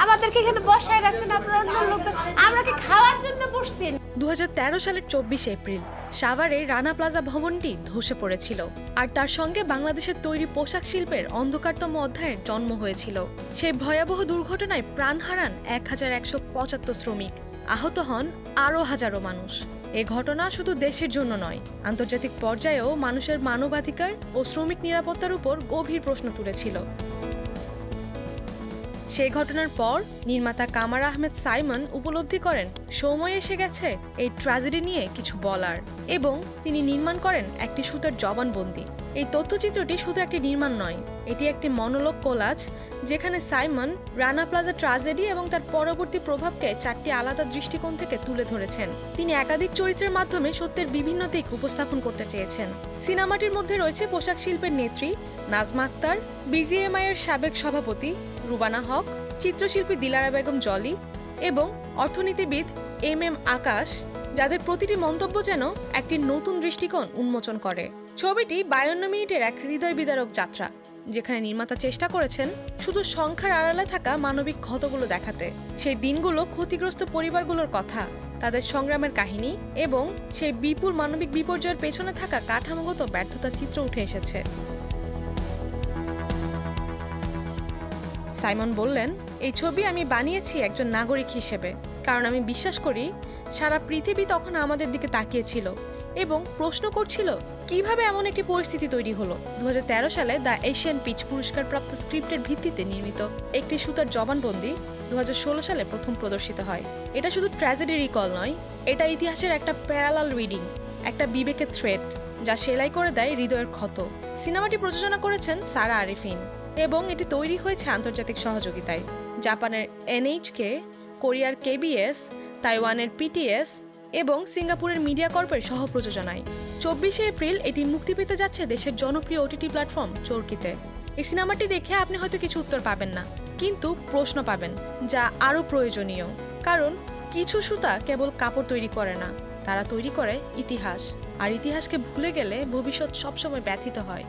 আমাদেরকে এখানে বসায় রাখছেন আপনারা অন্য লোক, আমরা কি খাওয়ার জন্য বসছি? 2013 সালের 24 এপ্রিল সাভারে রানা প্লাজা ভবনটি ধসে পড়েছিল, আর তার সঙ্গে বাংলাদেশের তৈরি পোশাক শিল্পের অন্ধকারতম অধ্যায়ের জন্ম হয়েছিল। সেই ভয়াবহ দুর্ঘটনায় প্রাণ হারান 1175 শ্রমিক, আহত হন আরও হাজারো মানুষ। এ ঘটনা শুধু দেশের জন্য নয়, আন্তর্জাতিক পর্যায়েও মানুষের মানবাধিকার ও শ্রমিক নিরাপত্তার উপর গভীর প্রশ্ন তুলেছিল। সেই ঘটনার পর নির্মাতা কামার আহমেদ সাইমন উপলব্ধি করেন সময় এসে গেছে এই ট্র্যাজেডি নিয়ে কিছু বলার, এবং তিনি নির্মাণ করেন একটি সুতার জবানবন্দি। এই তথ্যচিত্রটি শুধু একটি নির্মাণ নয়, এটি একটি মনোলগ কোলাজ, যেখানে সাইমন রানা প্লাজা ট্র্যাজেডি এবং তার পরবর্তী প্রভাবকে 4টি আলাদা দৃষ্টিকোণ থেকে তুলে ধরেছেন। তিনি একাধিক চরিত্রের মাধ্যমে সত্যের বিভিন্ন দিক উপস্থাপন করতে চেয়েছেন। সিনেমাটির মধ্যে রয়েছে পোশাক শিল্পের নেত্রী নাজমা আক্তার, বিজিএমআই এর সাবেক সভাপতি রুবানা হক, চিত্রশিল্পী দিলারা বেগম জলি এবং অর্থনীতিবিদ এম আকাশ, যাদের প্রতিটি মন্তব্য যেন একটি নতুন দৃষ্টিকোণ উন্মোচন করে। ছবিটি 52 মিনিটের এক হৃদয় বিদারক যাত্রা, যেখানে নির্মাতা চেষ্টা করেছেন শুধু সংখ্যার আড়ালে থাকা মানবিক ক্ষতগুলো দেখাতে, সেই দিনগুলো ক্ষতিগ্রস্ত পরিবারগুলোর কথা, তাদের সংগ্রামের কাহিনী এবং সেই বিপুল মানবিক বিপর্যয়ের পেছনে থাকা কাঠামোগত ব্যর্থতার চিত্র উঠে এসেছে। সাইমন বললেন, এই ছবি আমি বানিয়েছি একজন নাগরিক হিসেবে, কারণ আমি বিশ্বাস করি সারা পৃথিবী তখন আমাদের দিকে তাকিয়েছিল এবং প্রশ্ন করছিল কিভাবে এমন একটি পরিস্থিতি তৈরি হলো। 2013 সালে দ্য এশিয়ান পিচ পুরস্কারপ্রাপ্ত স্ক্রিপ্টের ভিত্তিতে নির্মিত একটি সুতার জবানবন্দি 2016 সালে প্রথম প্রদর্শিত হয়। এটা শুধু ট্র্যাজেডি রিকল নয়, এটা ইতিহাসের একটা প্যারালাল রিডিং, একটা বিবেকের থ্রেড যা সেলাই করে দেয় হৃদয়ের ক্ষত। সিনেমাটি প্রযোজনা করেছেন সারা আরিফিন এবং এটি তৈরি হয়েছে আন্তর্জাতিক সহযোগিতায়। জাপানের এনএইচকে, কোরিয়ার কেবিএস, তাইওয়ানের পিটিএস এবং সিঙ্গাপুরের মিডিয়া কর্পের সহ-প্রযোজনায়। 24 এপ্রিল এটি মুক্তি পেতে যাচ্ছে দেশের জনপ্রিয় ওটিটি প্ল্যাটফর্ম চরকিতে। এই সিনেমাটি দেখে আপনি হয়তো কিছু উত্তর পাবেন না, কিন্তু প্রশ্ন পাবেন যা আরও প্রয়োজনীয়। কারণ কিছু সুতা কেবল কাপড় তৈরি করে না, তারা তৈরি করে ইতিহাস, আর ইতিহাসকে ভুলে গেলে ভবিষ্যৎ সবসময় ব্যথিত হয়।